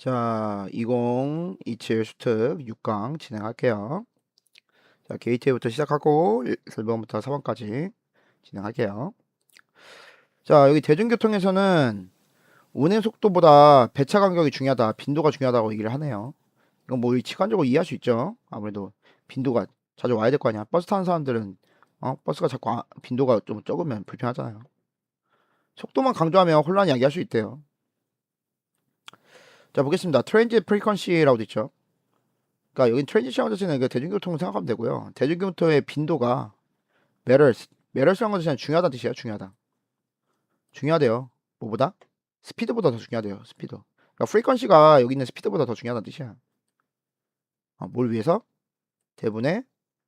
자, 2027 수특 6강 진행할게요. 자, 게이트웨이부터 시작하고 1번부터 4번까지 진행할게요. 자, 여기 대중교통에서는 운행 속도보다 배차 간격이 중요하다, 빈도가 중요하다고 얘기를 하네요. 이건 뭐 직관적으로 이해할 수 있죠. 아무래도 빈도가 자주 와야 될 거 아니야. 버스 타는 사람들은 버스가 자꾸 빈도가 좀 적으면 불편하잖아요. 속도만 강조하면 혼란이 야기할 수 있대요. 자, 보겠습니다. 트랜짓 프리퀀시라고 돼 있죠. 그러니까 여기 트랜지션 자체는 그 대중교통을 생각하면 되고요. 대중교통의 빈도가 메럴스라는 것은 중요하다는 뜻이에요. 중요하대요. 뭐보다? 스피드보다 더 중요하대요. 스피드. 그러니까 프리퀀시가 여기 있는 스피드보다 더 중요하다는 뜻이야. 뭘 위해서? 대부분의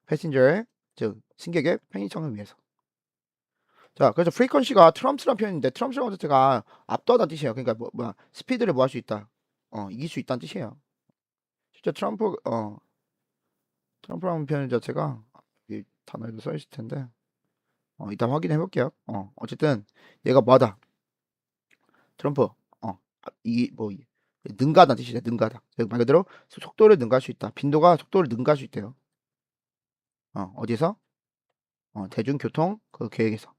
패신저의 즉 승객의 편의성을 위해서. 자, 그래서 프리퀀시가 트럼프라는 표현인데 트럼프라는 것 자체가 압도하다는 뜻이에요. 그러니까 뭐야 스피드를 뭐 할 수 있다. 이길 수 있다는 뜻이에요. 실제 트럼프라는 표현 자체가 이 단어에도 써 있을 텐데 이따 확인해 볼게요. 어쨌든 얘가 뭐하다. 트럼프. 능가하다는 뜻이죠. 능가하다. 말 그대로 속도를 능가할 수 있다. 빈도가 속도를 능가할 수 있대요. 어디서? 대중교통 그 계획에서.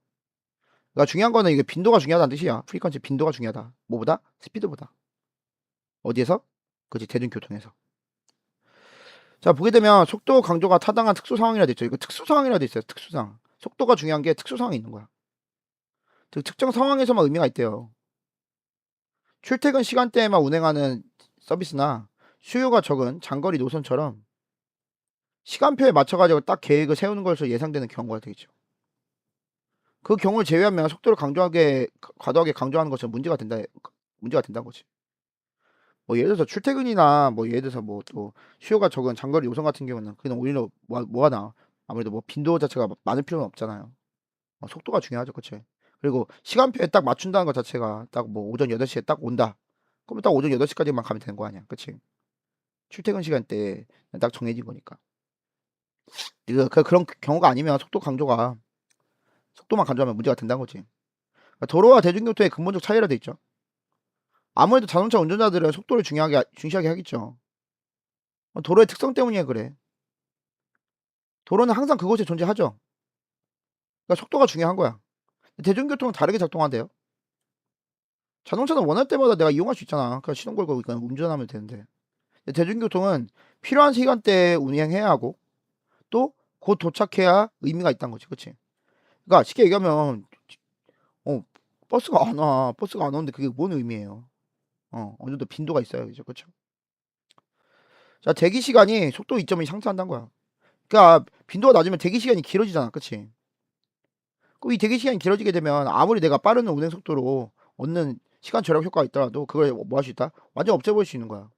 그러니까 중요한 거는 이게 빈도가 중요하다는 뜻이야. 프리퀀시 빈도가 중요하다. 뭐보다? 스피드보다. 어디에서? 그렇지, 대중교통에서. 자, 보게 되면 속도 강조가 타당한 특수 상황이라 돼 있죠. 이거 특수 상황이라 돼 있어요. 특수 상황. 속도가 중요한 게 특수 상황이 있는 거야. 즉 특정 상황에서만 의미가 있대요. 출퇴근 시간대에만 운행하는 서비스나 수요가 적은 장거리 노선처럼 시간표에 맞춰가지고 딱 계획을 세우는 것으로 예상되는 경우가 되겠죠. 그 경우를 제외하면 속도를 과도하게 강조하는 것은 문제가 된다는 거지. 뭐 예를 들어서 출퇴근이나 뭐 예를 들어서 뭐 또 수요가 적은 장거리 노선 같은 경우는 그냥 오히려 뭐하나 아무래도 뭐 빈도 자체가 많을 필요는 없잖아요. 속도가 중요하죠, 그치? 그리고 시간표에 딱 맞춘다는 것 자체가 딱 뭐 오전 8시에 딱 온다. 그러면 딱 오전 8시까지만 가면 되는 거 아니야, 그치? 출퇴근 시간대에 딱 정해진 거니까. 그런 경우가 아니면 속도만 강조하면 문제가 된다는 거지. 그러니까 도로와 대중교통의 근본적 차이라 돼 있죠. 아무래도 자동차 운전자들은 속도를 중시하게 하겠죠. 도로의 특성 때문이야 그래. 도로는 항상 그곳에 존재하죠. 그러니까 속도가 중요한 거야. 대중교통은 다르게 작동한대요. 자동차는 원할 때마다 내가 이용할 수 있잖아. 그냥 시동 걸고 그냥 운전하면 되는데. 대중교통은 필요한 시간대에 운행해야 하고 또 곧 도착해야 의미가 있다는 거지. 그치? 그러니까 쉽게 얘기하면 어, 버스가 안 오는데 그게 뭔 의미예요? 어느 정도 빈도가 있어야죠. 그쵸? 자, 대기 시간이 속도 이점이 상승한다는 거야. 그러니까 빈도가 낮으면 대기 시간이 길어지잖아. 그치? 그럼 이 대기 시간이 길어지게 되면 아무리 내가 빠른 운행 속도로 얻는 시간 절약 효과가 있더라도 그걸 뭐 할 수 있다? 완전 없애버릴 수 있는 거야.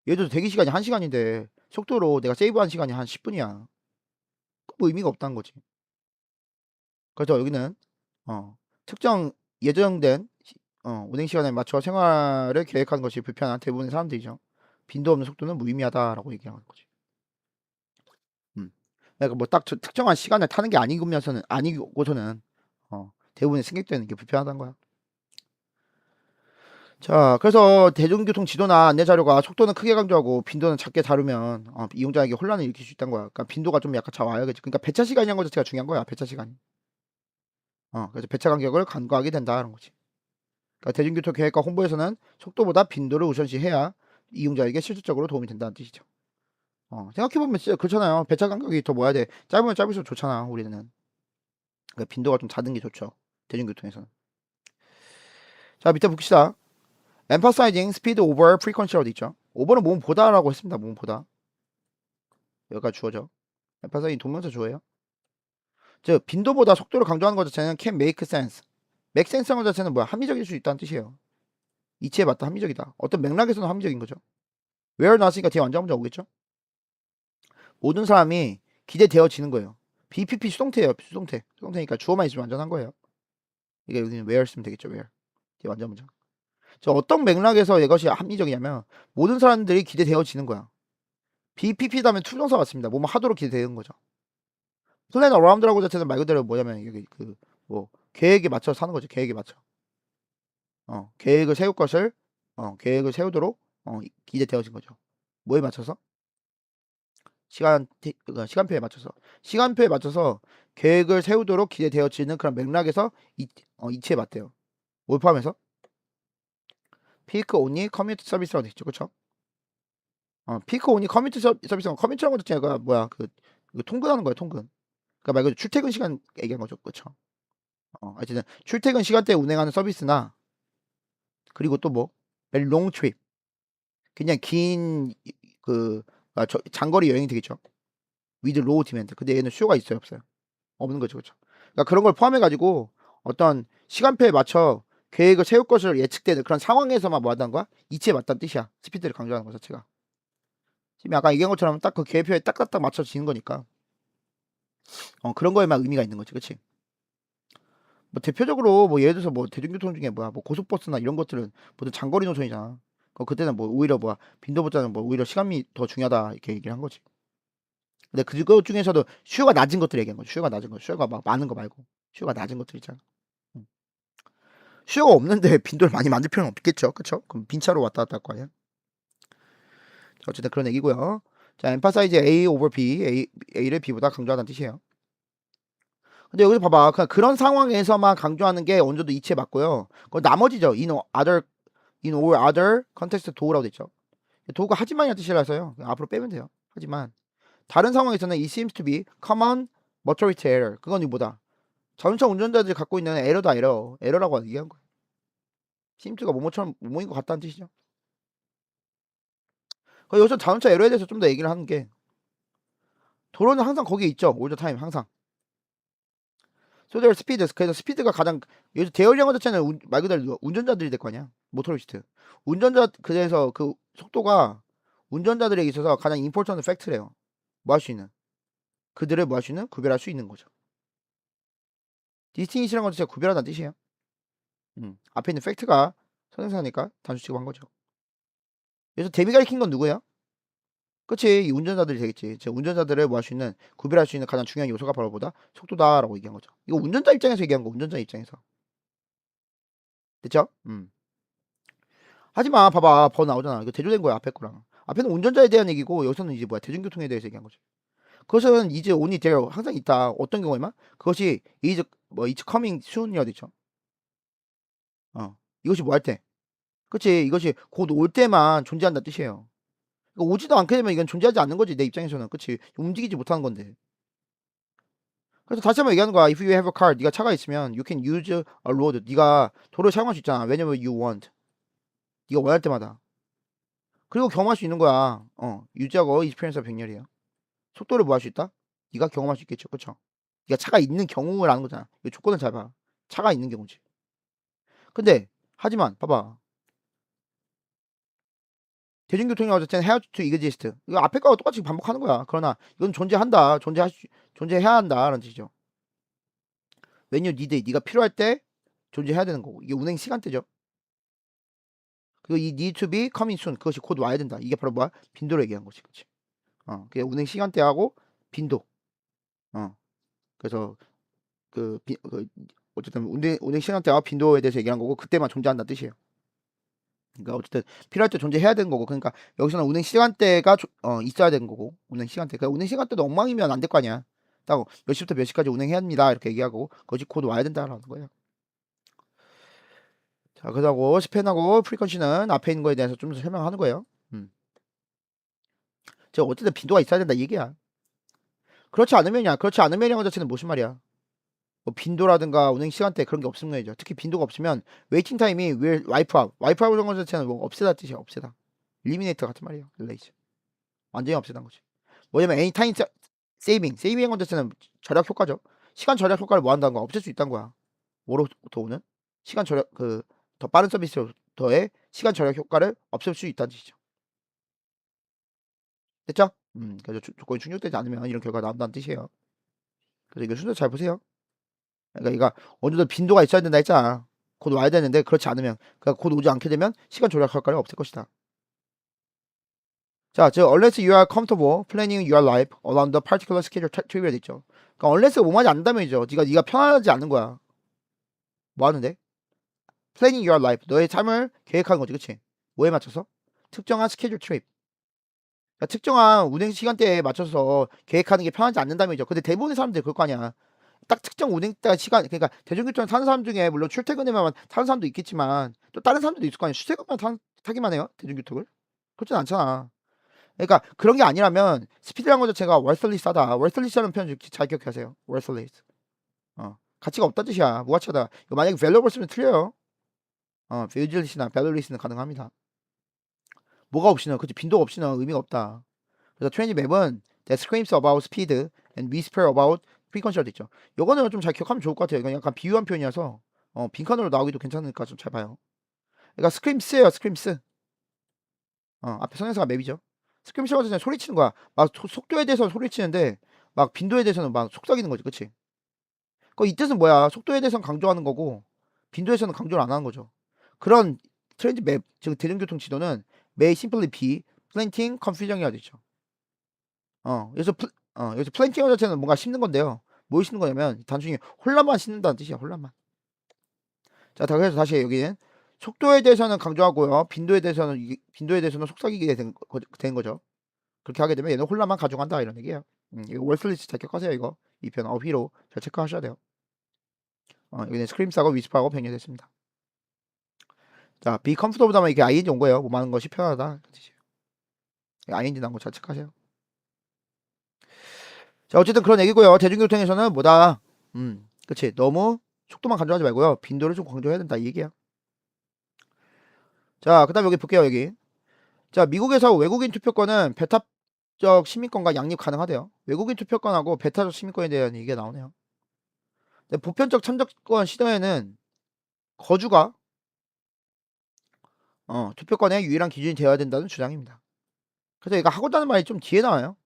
예를 들어서 대기 시간이 1시간인데 속도로 내가 세이브한 시간이 한 10분이야. 뭐 의미가 없다는 거지. 그래서 여기는 특정 예정된 운행 시간에 맞춰 생활을 계획하는 것이 불편한 대부분의 사람들이죠. 빈도 없는 속도는 무의미하다라고 얘기하는 거지. 그러니까 뭐 딱 특정한 시간에 타는 게 아니고서는 대부분의 승객들은 이게 불편하다는 거야. 자, 그래서 대중교통 지도나 안내 자료가 속도는 크게 강조하고 빈도는 작게 다루면 이용자에게 혼란을 일으킬 수 있다는 거야. 그러니까 빈도가 좀 약간 잘 와야겠지. 그러니까 배차 시간이란 것 자체가 중요한 거야. 배차 시간이. 그래서 배차 간격을 간과하게 된다는 거지. 그러니까 대중교통 계획과 홍보에서는 속도보다 빈도를 우선시해야 이용자에게 실질적으로 도움이 된다는 뜻이죠. 생각해보면 진짜 그렇잖아요. 배차 간격이 더 뭐야 돼. 짧으면 짧을수록 좋잖아, 우리는. 그러니까 빈도가 좀 잦은 게 좋죠. 대중교통에서는. 자, 밑에 봅시다. emphasizing speed over frequency라고 돼 있죠. over는 몸보다라고 했습니다. 몸보다. 여기가 주어져. emphasizing 동명사 주어예요. 즉, 빈도보다 속도를 강조하는 것 자체는 can make sense. make sense라는 것 자체는 뭐야? 합리적일 수 있다는 뜻이에요. 이치에 맞다 합리적이다. 어떤 맥락에서는 합리적인 거죠. where 나왔으니까 뒤에 완전 문제 오겠죠? 모든 사람이 기대되어지는 거예요. BPP 수동태예요. 수동태니까 주어만 있으면 완전한 거예요. 이게 여기는 where 쓰면 되겠죠. where. 뒤에 완전 문장. 저 어떤 맥락에서 이것이 합리적이냐면 모든 사람들이 기대되어지는 거야. BPP 다음에 투정사 맞습니다. 뭐뭐 하도록 기대되는 거죠. 플랜 어라운드라고 자체는 말 그대로 뭐냐면 이게 뭐 계획에 맞춰 사는 거죠. 계획에 맞춰. 계획을 세울 것을 계획을 세우도록 기재되어진 거죠. 뭐에 맞춰서? 그러니까 시간표에 맞춰서 계획을 세우도록 기재되어지는 그런 맥락에서 이치에 맞대요. 뭘 포함해서? 피크 온리 커뮤니티 서비스라고 되어 있죠. 그쵸? 피크 온리 커뮤니티 서비스는 커뮤니티라는 것 자체가 뭐야? 이거 통근하는 거야, 통근. 그러니까 말 그대로 출퇴근 시간 얘기한 거죠. 그쵸? 어쨌든 출퇴근 시간대에 운행하는 서비스나 그리고 또 뭐? 롱 트립. 그냥 긴 장거리 여행이 되겠죠. 위드 로우 디맨드. 근데 얘는 수요가 있어요, 없어요? 없는 거죠, 그렇죠? 그러니까 그런 걸 포함해 가지고 어떤 시간표에 맞춰 계획을 세울 것을 예측되는 그런 상황에서만 뭐 한다는 거야? 이치에 맞다는 뜻이야. 스피드를 강조하는 것 자체가. 지금 아까 얘기한 것처럼 딱 그 계획표에 딱딱딱 맞춰지는 거니까. 그런 거에만 의미가 있는 거지, 그렇지? 뭐 대표적으로 뭐 예를 들어서 뭐 대중교통 중에 뭐야 뭐 고속버스나 이런 것들은 보통 장거리 노선이잖아. 그때는 뭐 오히려 뭐야 빈도보다는 뭐 오히려 시간이 더 중요하다 이렇게 얘기를 한 거지. 근데 그것 중에서도 수요가 낮은 것들 얘기한 거죠. 수요가 낮은 거, 수요가 막 많은 거 말고 수요가 낮은 것들 있잖아. 음. 수요가 없는데 빈도를 많이 만들 필요는 없겠죠, 그렇죠? 그럼 빈차로 왔다 갔다 할 거 아니야. 자, 어쨌든 그런 얘기고요. 자, emphasize A over B, A를 B보다 강조하다는 뜻이에요. 근데 여기서 봐봐, 그런 상황에서만 강조하는 게 어느 정도 이치에 맞고요. 그 나머지죠, in all other context 도구라고 됐죠. 도구가 하지만이라는 뜻이라서요. 앞으로 빼면 돼요. 하지만 다른 상황에서는 it seems to be common maturity error. 그건 뭐다? 자동차 운전자들이 갖고 있는 에러다 에러라고 얘기한 거예요. 심스가 뭐뭐인 것 같다는 뜻이죠. 여기서 자동차 에러에 대해서 좀 더 얘기를 하는 게 도로는 항상 거기에 있죠. 올더 타임 항상. 소들 스피드 그래서 스피드가 가장 요즘 대열량어 자체는 말 그대로 운전자들이 될 거 아니야. 모터리스트. 그래서 그 속도가 운전자들에게 있어서 가장 임포턴트 팩트래요. 뭐 할 수 있는 그들을 뭐 할 수 있는 구별할 수 있는 거죠. 디스팅이시라는 건 진짜 구별하다는 뜻이에요. 앞에 있는 팩트가 선행사니까 단수 취급한 거죠. 그래서 데미 가리킨 건 누구예요? 그치, 이 운전자들이 되겠지. 운전자들을 뭐 할 수 있는 구별할 수 있는 가장 중요한 요소가 바로 뭐다? 속도다라고 얘기한 거죠. 이거 운전자 입장에서 얘기한 거, 운전자 입장에서. 됐죠? 하지만 봐봐, 버 나오잖아. 이거 대조된 거야 앞에 거랑. 앞에는 운전자에 대한 얘기고 여기서는 이제 뭐야 대중교통에 대해서 얘기한 거죠. 그것은 이제 only there 항상 있다. 어떤 경우에만 그것이 it's coming soon이라고 있죠. 이것이 뭐 할 때? 그치, 이것이 곧 올 때만 존재한다는 뜻이에요. 그러니까 오지도 않게 되면 이건 존재하지 않는 거지 내 입장에서는. 그치, 움직이지 못하는 건데. 그래서 다시 한번 얘기하는 거야. If you have a car, 네가 차가 있으면 you can use a road. 네가 도로를 사용할 수 있잖아. 왜냐면 you want. 네가 원할 때마다. 그리고 경험할 수 있는 거야. 유지하고 experience가 병렬이에요. 속도를 뭐 할 수 있다? 네가 경험할 수 있겠죠. 그쵸? 네가 차가 있는 경우를 아는 거잖아. 이 조건을 잘 봐. 차가 있는 경우지. 근데 하지만 봐봐. 대중교통이 어쨌든 have to exist. 이거 앞에 거와 똑같이 반복하는 거야. 그러나 이건 존재해야 한다라는 뜻이죠. When you need, 네가 필요할 때 존재해야 되는 거고. 이게 운행 시간대죠. 그리고 이 need to be coming soon. 그것이 곧 와야 된다. 이게 바로 뭐야? 빈도를 얘기한 거지. 그치? 그게 운행 시간대하고 빈도. 그래서 어쨌든 운행 시간대와 빈도에 대해서 얘기한 거고 그때만 존재한다는 뜻이에요. 그러니까 어쨌든 필요할 때 존재해야 되는 거고 그러니까 여기서는 운행 시간대가 있어야 되는 거고 운행 시간대. 그러니까 운행 시간대도 엉망이면 안 될 거 아니야. 딱 몇 시부터 몇 시까지 운행해야 합니다. 이렇게 얘기하고 그것이 곧 와야 된다라는 거예요. 자, 그러고 스팬하고 프리퀀시는 앞에 있는 거에 대해서 좀 더 설명하는 거예요. 제가 어쨌든 빈도가 있어야 된다 이 얘기야. 그렇지 않으면이란 자체는 무슨 말이야? 뭐 빈도라든가 운행 시간대 그런 게 없으면 말이죠. 특히 빈도가 없으면 웨이팅 타임이 와이프아웃 이런 거 자체는 뭐 없애다 뜻이야. 없애다. 리미네이터 같은 말이에요. 릴레이즈. 완전히 없애다는 거지. 뭐냐면 애니타임 세이빙한 건 자체는 절약 효과죠. 시간 절약 효과를 뭐 한다는 거야? 없앨 수 있다는 거야. 뭐로부터 오는? 시간 절약 더 빠른 서비스로부터의 시간 절약 효과를 없앨 수 있다는 뜻이죠. 됐죠? 그래서 조건이 충족되지 않으면 이런 결과가 나온다는 뜻이에요. 그래서 이거 순서 잘 보세요. 그러니까 이거 어느 정도 빈도가 있어야 된다 했잖아. 곧 와야 되는데 그렇지 않으면 그러니까 곧 오지 않게 되면 시간 절약 효과를 없앨 것이다. 자, unless you are comfortable planning your life around the particular schedule trigger 있죠. 그러니까 unless가 뭐 말인지 안다면이죠. 네가 편하지 않는 거야. 뭐 하는데? planning your life 너의 삶을 계획하는 거지, 그치? 뭐에 맞춰서? 특정한 스케줄 트립. 그러니까 특정한 운행 시간대에 맞춰서 계획하는 게 편하지 않는다면이죠. 근데 대부분의 사람들이 그럴 거 아니야. 딱 특정 운행대 시간, 그러니까 대중교통 타는 사람 중에 물론 출퇴근에만 타는 사람도 있겠지만 또 다른 사람들도 있을 거 아니야. 출퇴근만 타기만 해요, 대중교통을? 그렇진 않잖아. 그러니까 그런 게 아니라면 스피드라는 것 자체가 월설리스하다. 월설리스라는 표현 잘 기억하세요. 월설리스. 가치가 없다는 뜻이야. 무가치하다. 이거 만약에 valuable 쓰면 틀려요. valueless나 valueless는 가능합니다. 뭐가 없이는, 그치, 빈도가 없이는 의미가 없다. 그래서 트렌지 맵은 that screams about speed and whisper about frequency가 있죠. 요거는 좀 잘 기억하면 좋을 것 같아요. 이건 약간 비유한 표현이어서 빈칸으로 나오기도 괜찮으니까 좀 잘 봐요. 그러니까 screams예요, screams. 앞에 성형사가 맵이죠. screams라고 해서 소리치는 거야. 막 속도에 대해서 소리치는데 막 빈도에 대해서는 막 속삭이는 거지, 그치? 이 뜻은 뭐야? 속도에 대해서는 강조하는 거고 빈도에서는 강조를 안 하는 거죠. 그런 트렌드 맵, 즉 대중교통 지도는 may simply be planting confusion이라 되죠. 여기서 플랜팅 자체는 뭔가 심는 건데요. 뭘 심는 거냐면 단순히 혼란만 심는다는 뜻이야. 혼란만. 자, 그래서 다시 여기는 속도에 대해서는 강조하고요. 빈도에 대해서는 속삭이게 된 거죠. 그렇게 하게 되면 얘는 혼란만 가져간다 이런 얘기예요. 이거 월슬리스 잘 기억하세요. 이거 이 편 어휘로 잘 체크하셔야 돼요. 여기는 스크림스하고 위스퍼하고 병렬됐습니다. 자, be comfortable 다음에 이게 ing 온 거예요. 뭐 많은 것이 편하다. ing 나온 거 잘 체크하세요. 자, 어쨌든 그런 얘기고요. 대중교통에서는 뭐다? 그치. 너무 속도만 강조하지 말고요. 빈도를 좀 강조해야 된다. 이 얘기야. 자, 그 다음에 여기 볼게요. 여기. 자, 미국에서 외국인 투표권은 배타적 시민권과 양립 가능하대요. 외국인 투표권하고 배타적 시민권에 대한 얘기가 나오네요. 보편적 참정권 시대에는 거주가 투표권의 유일한 기준이 되어야 된다는 주장입니다. 그래서 얘가 하고자 하는 말이 좀 뒤에 나와요.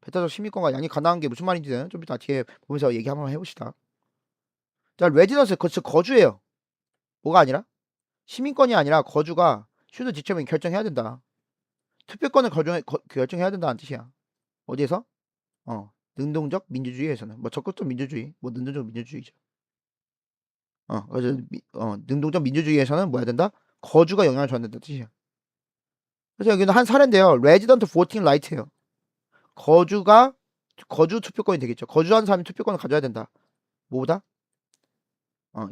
배타적 시민권과 양립 가능한 게 무슨 말인지는 좀 이따 뒤에 보면서 얘기 한번 해봅시다. 자, 레지던스, 즉 거주예요. 뭐가 아니라? 시민권이 아니라 거주가 슈드 지체면 결정해야 된다. 투표권을 결정해야 된다는 뜻이야. 어디에서? 능동적 민주주의에서는 뭐 적극적 민주주의, 뭐 능동적 민주주의죠. 그래서 능동적 민주주의에서는 뭐 해야 된다? 거주가 영향을 줘야 된다는 뜻이야. 그래서 여기는 한 사례인데요. 레지던트 보팅 라이트예요. 거주 투표권이 되겠죠. 거주하는 사람이 투표권을 가져야 된다. 뭐보다?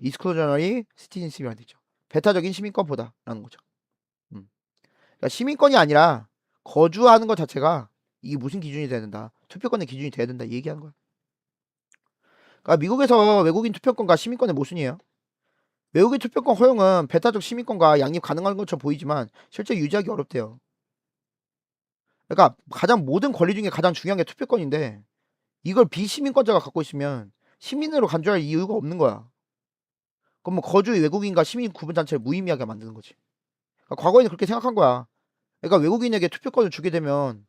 exclusionary citizenship이라는 되죠. 배타적인 시민권보다라는 거죠. 그러니까 시민권이 아니라 거주하는 것 자체가 이게 무슨 기준이 돼야 된다. 투표권의 기준이 돼야 된다. 이 얘기하는 거야. 그러니까 미국에서 외국인 투표권과 시민권의 모순이에요. 외국인 투표권 허용은 배타적 시민권과 양립 가능한 것처럼 보이지만 실제 유지하기 어렵대요. 그러니까 가장 모든 권리 중에 가장 중요한 게 투표권인데 이걸 비시민권자가 갖고 있으면 시민으로 간주할 이유가 없는 거야. 그럼 뭐 거주 외국인과 시민 구분 자체를 무의미하게 만드는 거지. 그러니까 과거에는 그렇게 생각한 거야. 그러니까 외국인에게 투표권을 주게 되면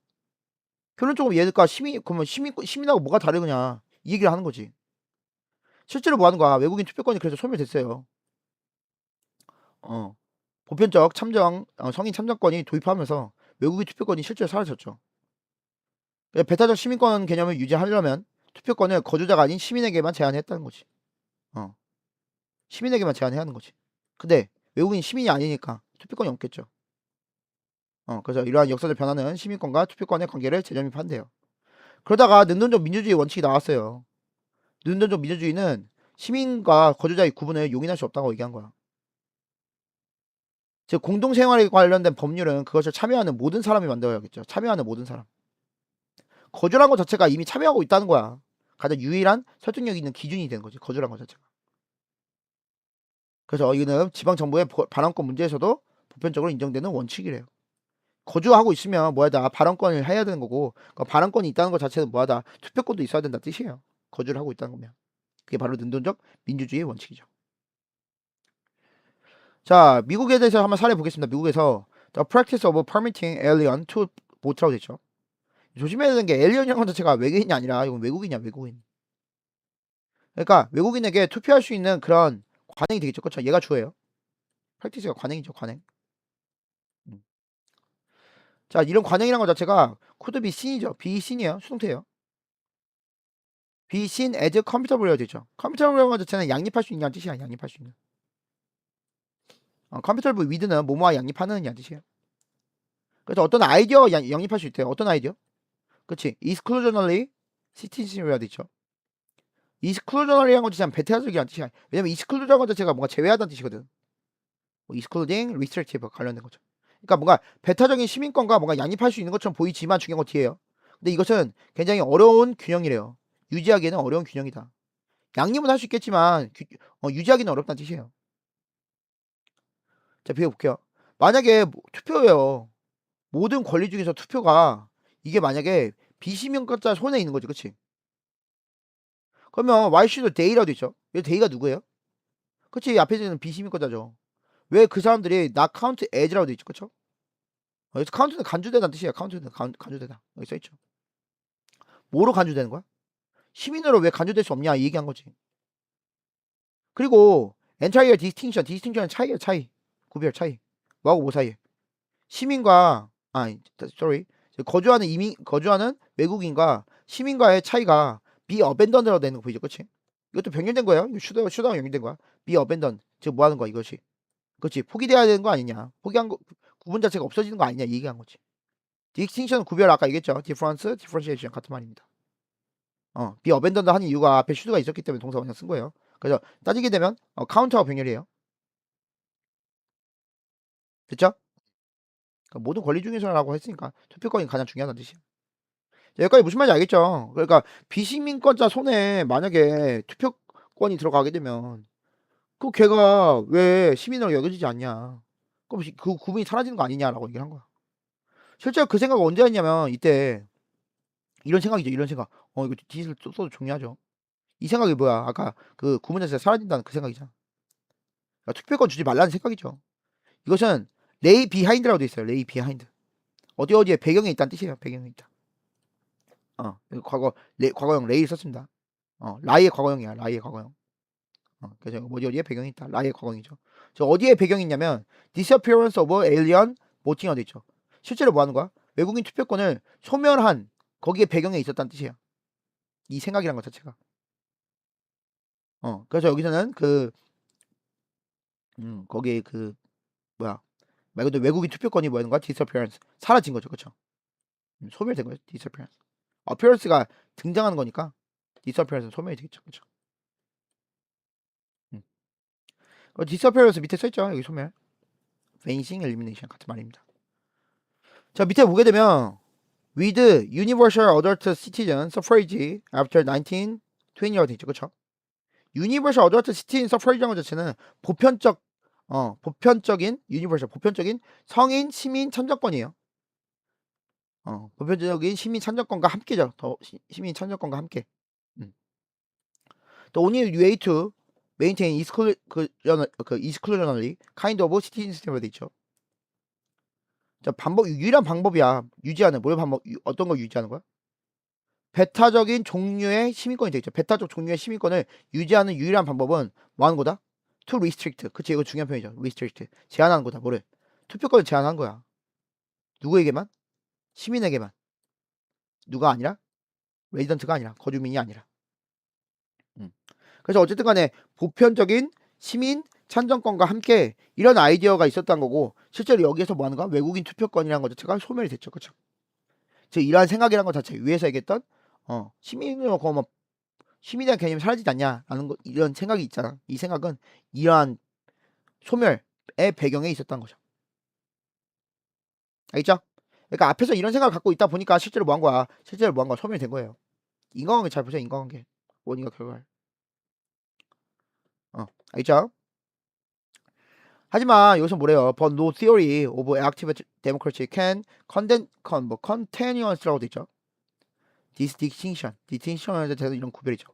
결론적으로 얘들과 그러면 시민하고 뭐가 다르냐 이 얘기를 하는 거지. 실제로 뭐 하는 거야? 외국인 투표권이 그래서 소멸됐어요. 보편적 성인 참정권이 도입하면서 외국인 투표권이 실제로 사라졌죠. 배타적 시민권 개념을 유지하려면 투표권을 거주자가 아닌 시민에게만 제한했다는 거지. 시민에게만 제한해야 하는 거지. 근데 외국인 시민이 아니니까 투표권이 없겠죠. 그래서 이러한 역사적 변화는 시민권과 투표권의 관계를 재정립한대요. 그러다가 능동적 민주주의 원칙이 나왔어요. 능동적 민주주의는 시민과 거주자의 구분을 용인할 수 없다고 얘기한 거야. 즉 공동생활에 관련된 법률은 그것을 참여하는 모든 사람이 만들어야겠죠. 참여하는 모든 사람. 거주란 것 자체가 이미 참여하고 있다는 거야. 가장 유일한 설득력 있는 기준이 되는 거지. 거주란 것 자체가. 그래서 이거는 지방정부의 발언권 문제에서도 보편적으로 인정되는 원칙이래요. 거주하고 있으면 뭐하다 발언권을 해야 되는 거고 그러니까 발언권이 있다는 것 자체는 뭐하다 투표권도 있어야 된다 뜻이에요. 거주를 하고 있다는 거면. 그게 바로 능동적 민주주의의 원칙이죠. 자, 미국에 대해서 한번 사례 보겠습니다. 미국에서 The practice of permitting alien to vote라고 되죠. 조심해야 되는 게 에일리언이라는 것 자체가 외계인이 아니라 이건 외국인이야, 외국인. 그러니까 외국인에게 투표할 수 있는 그런 관행이 되겠죠. 그렇죠? 얘가 주어예요. practice가 관행이죠, 관행. 자, 이런 관행이라는 것 자체가 could be seen이죠. be seen이에요. 수동태예요. be seen as comfortable이라 되죠. comfortable이라는 것 자체는 양립할 수 있냐는 뜻이야. 양립할 수 있는. 컴퓨터블 위드는 뭐뭐와 양립하는 이란 뜻이에요. 그래서 어떤 아이디어 양립할 수 있대요. 어떤 아이디어? 그치? exclusionally citizen이라 돼 있죠. exclusionally한 건 진짜 배타적이란 뜻이야. 왜냐면 exclusion한 건 자체가 뭔가 제외하다는 뜻이거든. 뭐 excluding, restrictive 관련된 거죠. 그러니까 뭔가 배타적인 시민권과 뭔가 양립할 수 있는 것처럼 보이지만 중요한 건 뒤에요. 근데 이것은 굉장히 어려운 균형이래요. 유지하기에는 어려운 균형이다. 양립은 할 수 있겠지만 유지하기는 어렵다는 뜻이에요. 자, 비교해볼게요. 만약에 투표예요. 모든 권리 중에서 투표가 이게 만약에 비시민권자 손에 있는 거지, 그치? 그러면 why should they라도 있죠. 왜 they가 누구예요? 그치? 앞에 있는 비시민권자죠. 왜 그 사람들이 not count as라고 돼 있죠, 그쵸? 여기서 카운트는 간주되다는 뜻이에요. 카운트는 간주되다. 여기 써있죠. 뭐로 간주되는 거야? 시민으로 왜 간주될 수 없냐 이 얘기한 거지. 그리고 entire distinction은 차이야, 차이. 구별 차이. 뭐하고 뭐 사이에? 시민과 sorry. 거주하는 외국인과 시민과의 차이가 be abandoned라고 되는 거 보이죠, 그치? 이것도 변경된 거예요. 이거 슈다가 연결된 거야. be abandoned. 즉 뭐 하는 거야, 이것이. 그치? 포기돼야 되는 거 아니냐? 포기한 거 구분 자체가 없어지는 거 아니냐 이 얘기한 거지. distinction 구별 아까 얘기했죠. differentiation 같은 말입니다. be abandoned 한 이유가 앞에 should가 있었기 때문에 동사 원형 쓴 거예요. 그래서 따지게 되면 count하고 병렬이에요. 됐죠? 그러니까 모든 권리 중에서라고 했으니까 투표권이 가장 중요하다는 뜻이에요. 여기까지 무슨 말인지 알겠죠? 그러니까 비시민권자 손에 만약에 투표권이 들어가게 되면 그 걔가 왜 시민으로 여겨지지 않냐? 그럼 그 구분이 사라지는 거 아니냐라고 얘기를 한 거야. 실제로 그 생각은 언제 했냐면 이때 이런 생각이죠. 이런 생각. 이거 디지털 써도 중요하죠. 이 생각이 뭐야? 아까 그 구분 자체가 사라진다는 그 생각이잖아. 그러니까 투표권 주지 말라는 생각이죠. 이것은 레이 비하인드라고 돼 있어요. 레이 비하인드. 어디에 배경에 있다는 뜻이에요. 배경에 있다. 과거형 레이를 썼습니다. 라이의 과거형이야. 라이의 과거형. 그래서 어디에 배경이 있다. 라이의 과거형이죠. 저 어디에 배경이 있냐면 disappearance of alien voting이라고 돼 있죠. 실제로 뭐 하는 거야? 외국인 투표권을 소멸한 거기에 배경에 있었다는 뜻이에요. 이 생각이란 것 자체가. 그래서 여기서는 거기에 뭐야. 말 그대로 외국인 투표권이 뭐라는 거야? disappearance. 사라진 거죠. 그쵸? 소멸된 거죠. disappearance. appearance가 등장하는 거니까 disappearance는 소멸이 되겠죠. 그쵸? disappearance 밑에 써있죠. 여기 소멸. vanishing, elimination 같은 말입니다. 자, 밑에 보게 되면 with universal adult citizen suffrage after 1920라고 되어 있죠. 그쵸? universal adult citizen suffrage라는 것 자체는 보편적인 성인 시민 참정권이에요. 보편적인 시민 참정권과 함께죠. 시민 참정권과 함께. The only way to maintain exclusionary kind of citizenship이 돼 있죠. 자, 유일한 방법이야. 유지하는, 어떤 걸 유지하는 거야? 배타적인 종류의 시민권이 되겠죠. 배타적 종류의 시민권을 유지하는 유일한 방법은 뭐 하는 거다? To restrict. 그치, 이거 중요한 표현이죠. restrict. 제한하는 거다. 뭐를? 투표권을 제한한 거야. 누구에게만? 시민에게만. 누가 아니라? 레지던트가 아니라. 거주민이 아니라. 그래서 어쨌든 간에 보편적인 시민 참정권과 함께 이런 아이디어가 있었던 거고 실제로 여기에서 뭐 하는 거야? 외국인 투표권이라는 것 자체가 소멸이 됐죠. 그쵸? 즉 이러한 생각이라는 것 자체 위에서 얘기했던 시민으로 뭐 시민의 개념이 사라지지 않냐라는 거 이런 생각이 있잖아. 이 생각은 이러한 소멸의 배경에 있었던 거죠. 알겠죠? 그러니까 앞에서 이런 생각을 갖고 있다 보니까 실제로 뭐 한 거야? 소멸이 된 거예요. 인과관계 잘 보세요. 인과관계. 원인과 결과를. 알겠죠? 하지만 여기서 뭐래요? But no theory of active democracy can continuous라고 돼 있죠. distinction에 대해서 이런 구별이죠.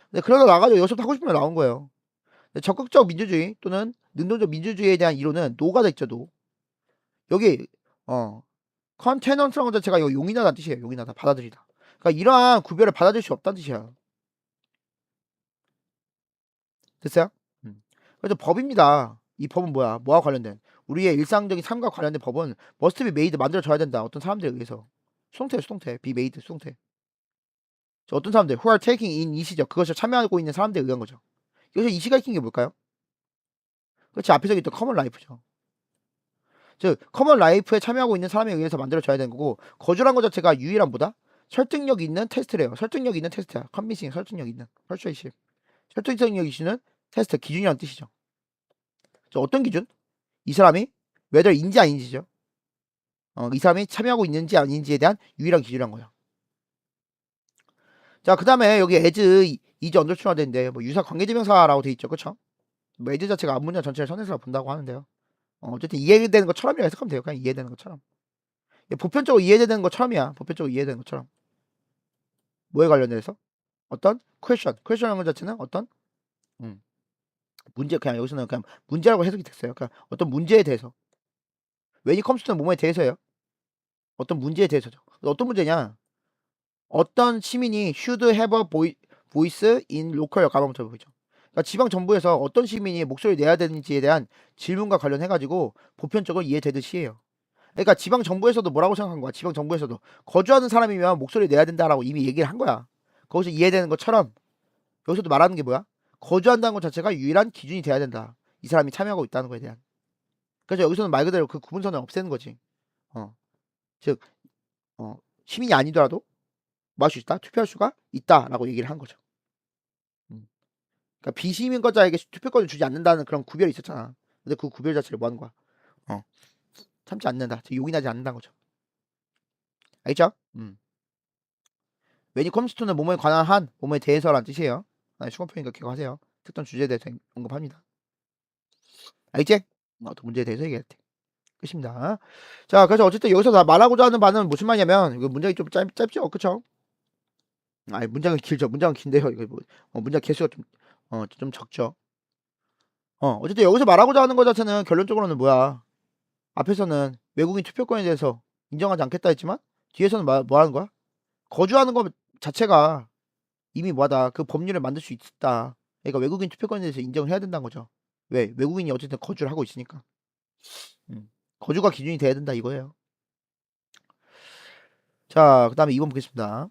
근데 그러다 나가지고 여기서부터 하고 싶은 말 나온 거예요. 적극적 민주주의 또는 능동적 민주주의에 대한 이론은 노가 됐죠. 노. 여기 컨테넌스라는 것 자체가 이거 용인하다는 뜻이에요. 용인하다, 받아들이다. 그러니까 이러한 구별을 받아들일 수 없다는 뜻이야. 됐어요? 그래서 법입니다. 이 법은 뭐야? 뭐와 관련된? 우리의 일상적인 삶과 관련된 법은 must be made 만들어져야 된다. 어떤 사람들에 의해서. 수동태, be made, 수동태. 어떤 사람들, who are taking in 이 시죠. 그것을 참여하고 있는 사람들에 의한 거죠. 여기서 이 시가 익힌 게 뭘까요? 그렇지. 앞에서 있던 커먼 라이프죠. 즉 커먼 라이프에 참여하고 있는 사람에 의해서 만들어져야 되는 거고, 거주란 것 자체가 유일한 뭐다? 설득력 있는 테스트래요. 설득력 있는 테스트야. 컨비싱, 설득력 있는, 퍼슈에이션. 설득력 있는 테스트, 기준이란 뜻이죠. 어떤 기준? 이 사람이 whether인지 아닌지죠. 이 사람이 참여하고 있는지 아닌지에 대한 유일한 기준이란 거야. 자, 그 다음에 여기 as is 언더스튜어야 되는데, 뭐 유사 관계대명사라고 돼 있죠. 그쵸? 뭐 as 자체가 앞문장 전체를 선행사로 본다고 하는데요. 어쨌든 이해되는 것처럼이라 해석하면 돼요. 그냥 이해되는 것처럼. 보편적으로 이해되는 것처럼이야. 보편적으로 이해되는 것처럼. 뭐에 관련돼서? 어떤 퀘스천이라는 것 자체는 어떤 문제, 그냥 여기서는 그냥 문제라고 해석이 됐어요. 그러니까 어떤 문제에 대해서. when it comes to는 뭐뭐에 대해서예요. 어떤 문제에 대해서죠. 어떤 문제냐? 어떤 시민이 should have a voice in local government 보이죠. 그러니까 지방 정부에서 어떤 시민이 목소리를 내야 되는지에 대한 질문과 관련해가지고 보편적으로 이해되듯이해요. 그러니까 지방 정부에서도 뭐라고 생각한 거야? 지방 정부에서도 거주하는 사람이면 목소리를 내야 된다라고 이미 얘기를 한 거야. 거기서 이해되는 것처럼 여기서도 말하는 게 뭐야? 거주한다는 것 자체가 유일한 기준이 돼야 된다. 이 사람이 참여하고 있다는 거에 대한. 그래서 여기서는 말 그대로 그 구분선을 없애는 거지. 어, 즉, 시민이 아니더라도 뭐 할 수 있다? 투표할 수가 있다라고 얘기를 한 거죠. 그러니까 비시민권자에게 투표권을 주지 않는다는 그런 구별이 있었잖아. 근데 그 구별 자체를 뭐 하는 거야? 참지 않는다. 즉 용인하지 않는다는 거죠. 알겠죠? when it comes to는 뭐뭐에 관한 한, 뭐뭐에 대해서라는 뜻이에요. 수건표니까 기억하세요. 특정 주제에 대해서 언급합니다. 알겠지? 어떤 문제에 대해서 얘기할 때. 끝입니다. 자, 그래서 어쨌든 여기서 다 말하고자 하는 바는 무슨 말이냐면, 이거 문장이 좀 짧죠? 그쵸? 아니, 문장은 길죠. 문장은 긴데요. 이거 뭐, 문장 개수가 좀 적죠. 어쨌든 여기서 말하고자 하는 것 자체는 결론적으로는 뭐야? 앞에서는 외국인 투표권에 대해서 인정하지 않겠다 했지만, 뒤에서는 뭐 하는 거야? 거주하는 것 자체가 이미 뭐하다. 그 법률을 만들 수 있다. 그러니까 외국인 투표권에 대해서 인정을 해야 된다는 거죠. 왜? 외국인이 어쨌든 거주를 하고 있으니까. 거주가 기준이 돼야 된다 이거예요. 자, 그 다음에 2번 보겠습니다.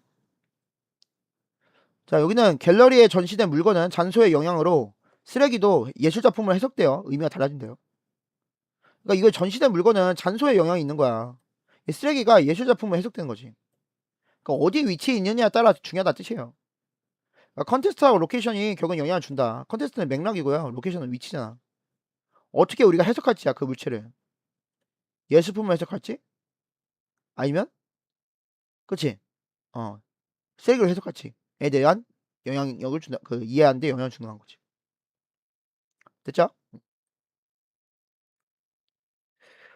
자, 여기는 갤러리에 전시된 물건은 잔소의 영향으로 쓰레기도 예술작품으로 해석돼요. 의미가 달라진대요. 그러니까 이거 전시된 물건은 잔소의 영향이 있는 거야. 쓰레기가 예술작품으로 해석되는 거지. 그러니까 어디 위치에 있느냐에 따라 중요하다 뜻이에요. 그러니까 컨테스트하고 로케이션이 결국은 영향을 준다. 컨테스트는 맥락이고요. 로케이션은 위치잖아. 어떻게 우리가 해석할지야, 그 물체를. 예술품으로 해석할지? 아니면, 그치? 쓰레기로 해석할지에 대한 영향력을 준다. 그 이해하는데 영향을 주는 거지. 됐죠?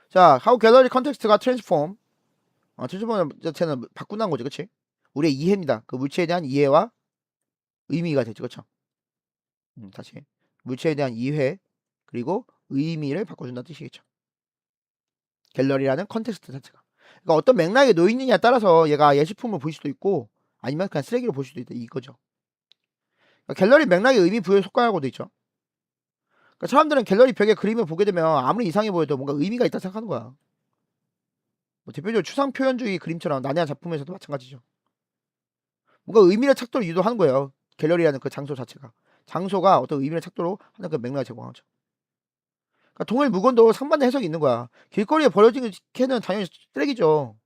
자, how gallery context가 transform. 트랜스폼 자체는 바꾼다는 거지, 그치? 우리의 이해입니다. 그 물체에 대한 이해와 의미가 되죠, 그쵸? 다시. 물체에 대한 이해, 그리고 의미를 바꿔준다는 뜻이겠죠. 갤러리라는 컨텍스트 자체가. 그러니까 어떤 맥락에 놓이느냐에 따라서 얘가 예술품을 볼 수도 있고, 아니면 그냥 쓰레기로 볼 수도 있다, 이거죠. 그러니까 갤러리 맥락의 의미 부여에 속하라고 돼 있죠. 그러니까 사람들은 갤러리 벽에 그림을 보게 되면 아무리 이상해 보여도 뭔가 의미가 있다 생각하는 거야. 뭐 대표적으로 추상 표현주의 그림처럼 난해한 작품에서도 마찬가지죠. 뭔가 의미를 찾도록 유도하는 거예요. 갤러리라는 그 장소 자체가. 장소가 어떤 의미를 찾도록 하는 그 맥락을 제공하죠. 그러니까 동일 물건도 상반된 해석이 있는 거야. 길거리에 버려진 캔은 당연히 쓰레기죠.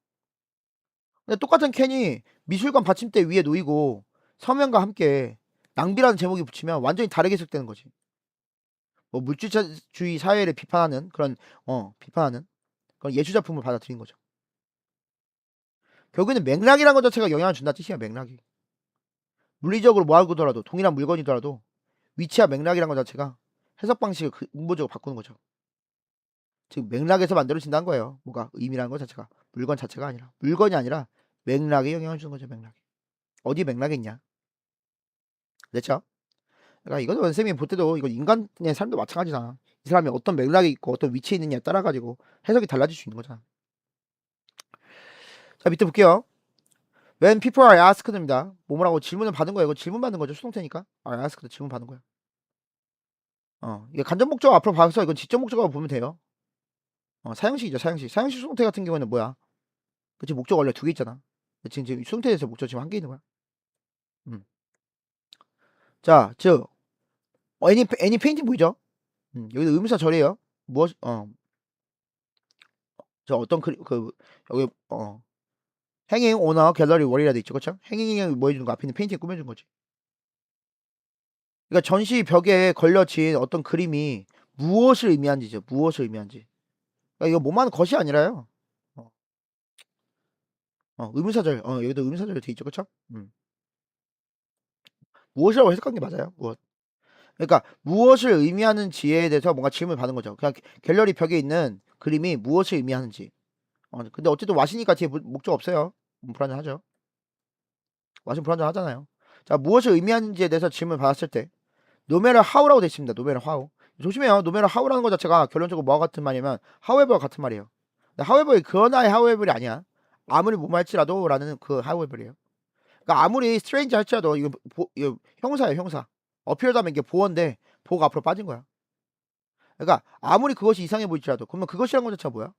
근데 똑같은 캔이 미술관 받침대 위에 놓이고 서명과 함께 낭비라는 제목이 붙이면 완전히 다르게 해석되는 거지. 뭐 물질주의 사회를 비판하는 비판하는 그런 예술작품을 받아들인 거죠. 결국에는 맥락이라는 것 자체가 영향을 준다는 뜻이야. 맥락이. 물리적으로 뭐하고더라도 동일한 물건이더라도 위치와 맥락이라는 것 자체가 해석 방식을 근본적으로 바꾸는 거죠. 즉 맥락에서 만들어진다는 거예요. 뭐가 의미라는 것 자체가 물건 자체가 아니라 물건이 아니라 맥락에 영향을 주는 거죠. 맥락이. 어디 맥락이 있냐? 그렇죠? 그러니까 이건 원쌤이 볼 때도 이건 인간의 삶도 마찬가지잖아. 이 사람이 어떤 맥락이 있고 어떤 위치에 있느냐에 따라 가지고 해석이 달라질 수 있는 거잖아. 자, 밑에 볼게요. When people are asked입니다. 뭐라고 질문을 받은 거예요. 이거 질문 받는 거죠. 수동태니까. are asked 질문 받는 거야. 이게 간접 목적 앞으로 봐서 이건 직접 목적으로 보면 돼요. 사형식이죠. 사형식. 사형식 수동태 같은 경우에는 뭐야? 그치, 목적 원래 두 개 있잖아. 지금 수동태에서 목적 지금 한 개 있는 거야. 자, 즉, 애니 페인팅 보이죠? 여기도 의문사 절이에요. 무엇 저 어떤 여기 행잉 오너 갤러리 월이라 돼 있죠, 그렇죠? 행잉이 뭐 해주는 거 앞에 있는 페인팅 꾸며준 거지. 그러니까 전시 벽에 걸려진 어떤 그림이 무엇을 의미한지죠. 무엇을 의미한지. 그러니까 이거 뭐만 것이 아니라요. 어, 의문사절. 여기도 의문사절 돼 있죠, 그렇죠? 무엇이라고 해석한 게 맞아요. 무엇. 그러니까 무엇을 의미하는지에 대해서 뭔가 질문을 받는 거죠. 그냥 갤러리 벽에 있는 그림이 무엇을 의미하는지. 근데 어쨌든 와시니까 뒤에 목적 없어요. 불안정하죠. 와신 불안정하잖아요. 자, 무엇을 의미하는지에 대해서 질문을 받았을 때 no matter how라고 되어 있습니다. no matter how. 조심해요. no matter how라는 것 자체가 결론적으로 뭐와 같은 말이면 however 같은 말이에요. 근데 however이 그러나의 however이 아니야. 아무리 뭐뭐 할지라도 라는 그 however이에요. 그러니까 아무리 strange 할지라도 이거 형사예요. 형사. appear 다음에 이게 보어인데 보가 앞으로 빠진 거야. 그러니까 아무리 그것이 이상해 보일지라도 그러면 그것이란 것 자체가 뭐야?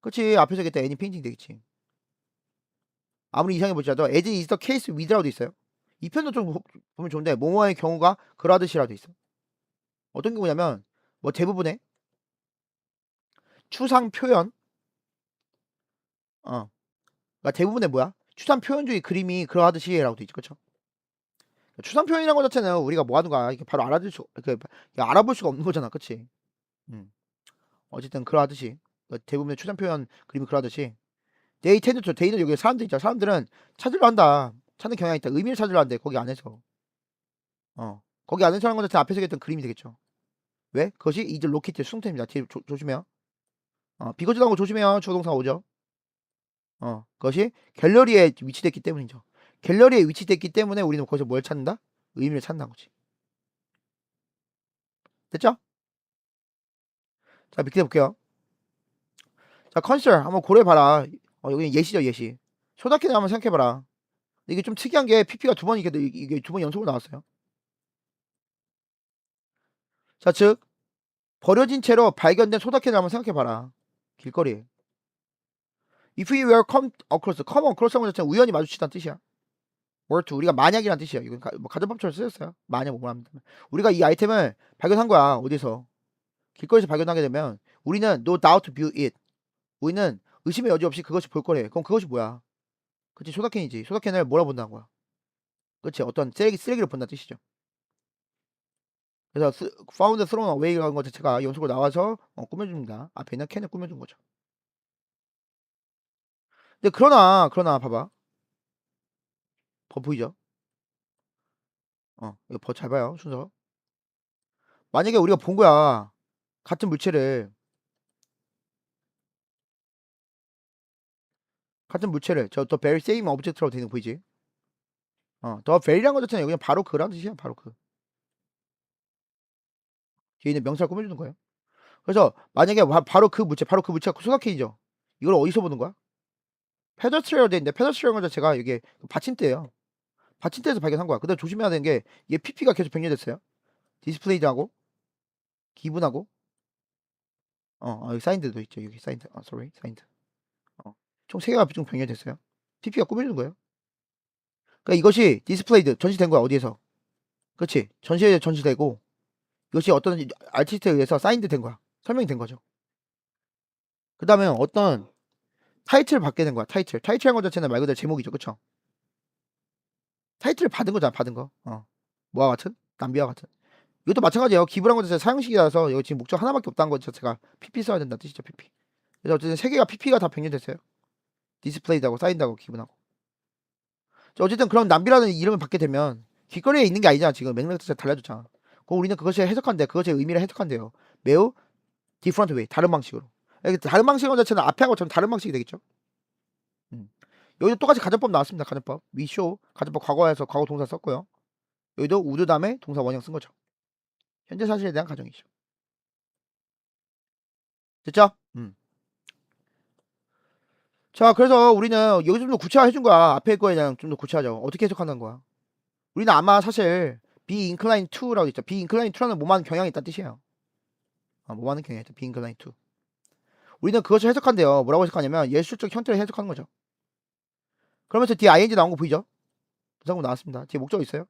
그치. 앞에서 얘기했던 any painting 되겠지. 아무리 이상해 보일지라도 as is the case with라고 돼 있어요. 이 편도 좀 보면 좋은데 뭐뭐의 경우가 그러하듯이라고 돼 있어. 어떤 경우냐면 뭐 대부분의 추상 표현 그러니까 대부분의 뭐야? 추상 표현주의 그림이 그러하듯이라고 돼 있죠. 그쵸? 추상 표현이라는 것 자체는 우리가 뭐 하는 거야? 이게 바로 알아볼 수가 없는 거잖아. 그치? 음. 어쨌든 그러하듯이 대부분의 추상 표현 그림이 그러하듯이 데이는 여기 사람들 있잖아. 사람들은 찾으려 한다. 찾는 경향이 있다. 의미를 찾으려 한대. 거기 안에서. 거기 안에서 하는 것 자체 앞에서 얘기했던 그림이 되겠죠. 왜? 그것이 이즈 로켓의 수동태입니다. 뒤에 조심해요. 비거지당한 거 조심해요. 주어동사 오죠. 그것이 갤러리에 위치됐기 때문이죠. 갤러리에 위치됐기 때문에 우리는 거기서 뭘 찾는다? 의미를 찾는다는 거지. 됐죠? 자, 밑에 볼게요. 자, 컨설 한번 고려해봐라. 여기는 예시죠, 예시. 쇼다키는 한번 생각해봐라. 이게 좀 특이한 게 PP가 두 번 이게 두 번 연속으로 나왔어요. 자, 즉 버려진 채로 발견된 소다캔을 한번 생각해봐라. 길거리. If we were come across라는 것 자체는 우연히 마주치다는 뜻이야. were to 우리가 만약이라는 뜻이야. 이건 뭐 가정법처럼 쓰였어요. 만약 뭐 합니다. 우리가 이 아이템을 발견한 거야. 어디서? 길거리에서 발견하게 되면 우리는 no doubt view it. 우리는 의심의 여지 없이 그것이 볼 거래. 그럼 그것이 뭐야? 그치, 소다캔이지. 소다캔을 뭐라 본다는 거야? 그치, 어떤 쓰레기를 본다는 뜻이죠. 그래서 found thrown away라는 것 자체가 연속으로 나와서 꾸며줍니다. 앞에 있는 캔을 꾸며준 거죠. 근데 그러나 봐봐. 보이죠? 이거 잘 봐요, 순서. 만약에 우리가 본 거야. 같은 물체를 더 very same object라고 되는 거 보이지? 더 very란 거 자체는 그냥 바로 그라는 뜻이야. 바로 그. 뒤에 있는 명사를 꾸며주는 거예요. 그래서 만약에 바로 그 물체가 소각해이죠. 이걸 어디서 보는 거야? 페더스트리어로 돼 있는데 페더스트리어는 거 자체가 이게 받침대예요. 받침대에서 발견한 거야. 근데 조심해야 되는 게 얘 PP가 계속 변경됐어요. 디스플레이드하고 기분하고 여기 사인드도 있죠. 여기 사인드. 사인드. 총 3개가 좀 변경됐어요. PP가 꾸며주는 거예요. 그러니까 이것이 디스플레이드 전시된 거야. 어디에서? 그렇지. 전시에 전시되고 이것이 어떤 아티스트에 의해서 사인드 된 거야. 설명이 된 거죠. 그 다음에 어떤 타이틀을 받게 된 거야. 타이틀이라는 것 자체는 말 그대로 제목이죠. 그쵸? 타이틀을 받은 거잖아. 받은 거. 뭐와 같은? 남비와 같은. 이것도 마찬가지예요. 기부란 것 자체 사형식이라서 여기 지금 목적 하나밖에 없다는 것 자체가 PP 써야 된다는 뜻이죠. PP. 그래서 어쨌든 3개가 PP가 다 변경됐어요. 디스플레이드하고 사인드하고 기분하고. 어쨌든 그런 남비라는 이름을 받게 되면 길거리에 있는 게 아니잖아. 지금 맥락 자체가 달라졌잖아. 그럼 우리는 그것을 해석한대. 그것의 의미를 해석한대요. 매우 different way. 다른 방식으로. 다른 방식은 자체는 앞에 한 것처럼 다른 방식이 되겠죠. 여기도 똑같이 가정법 나왔습니다. 가정법. 위쇼 가정법 과거에서 과거 동사 썼고요. 여기도 우드 다음에 동사 원형 쓴 거죠. 현재 사실에 대한 가정이죠. 됐죠? 자, 그래서 우리는 여기 좀 더 구체화 해준 거야. 앞에 거에 대한 좀 더 구체화죠. 어떻게 해석한다는 거야? 우리는 아마 사실 be inclined to라고 있죠. be inclined to라는 뭐만 경향이 있다는 뜻이에요. 뭐만 경향이 있다. be inclined to. 우리는 그것을 해석한대요. 뭐라고 해석하냐면 예술적 형태를 해석하는 거죠. 그러면서 뒤에 ing 나온 거 보이죠? 부사구 나왔습니다. 뒤에 목적 있어요.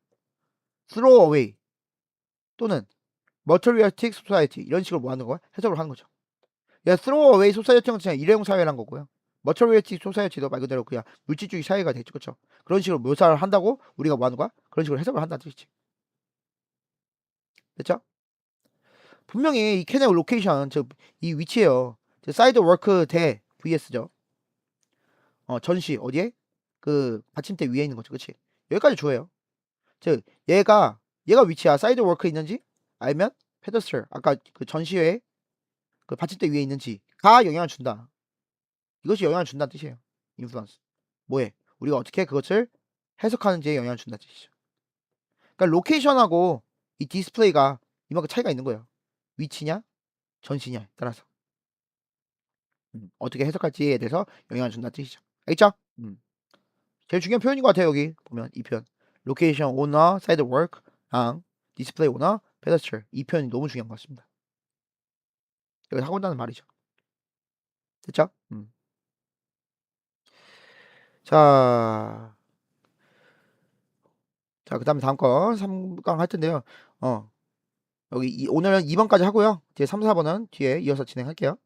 throw away 또는 materialistic society 이런 식으로 뭐 하는 거야? 해석을 하는 거죠. 야, throw away society는 그냥 일회용 사회란 거고요. materialistic society도 말 그대로 그냥 물질주의 사회가 되겠죠, 그렇죠? 그런 식으로 묘사를 한다고 우리가 뭐 하는 거야? 그런 식으로 해석을 한다는 뜻이지. 됐죠? 분명히 이 캔의 로케이션, 즉 이 위치예요. 사이드 워크 대 vs죠. 전시 어디에? 그 받침대 위에 있는 거죠, 그렇지? 여기까지 주어요. 즉 얘가 위치야. 사이드 워크 있는지 알면 페더스터 아까 그 전시회에 그 받침대 위에 있는지가 영향을 준다. 이것이 영향을 준다는 뜻이에요. 인플루언스. 뭐해? 우리가 어떻게 그것을 해석하는지에 영향을 준다는 뜻이죠. 그러니까 로케이션하고 이 디스플레이가 이만큼 차이가 있는 거예요. 위치냐, 전시냐에 따라서 어떻게 해석할지에 대해서 영향을 준다는 뜻이죠. 알겠죠? 제일 중요한 표현인 것 같아요. 여기 보면 이 표현. 로케이션 오너, 사이드 워크랑 디스플레이 오너, 페더스터 이 표현이 너무 중요한 것 같습니다. 여기 하고 있다는 말이죠. 됐죠? 자, 그 다음에 다음 거 3강 할 텐데요. 여기 오늘은 2번까지 하고요. 뒤에 3, 4번은 뒤에 이어서 진행할게요.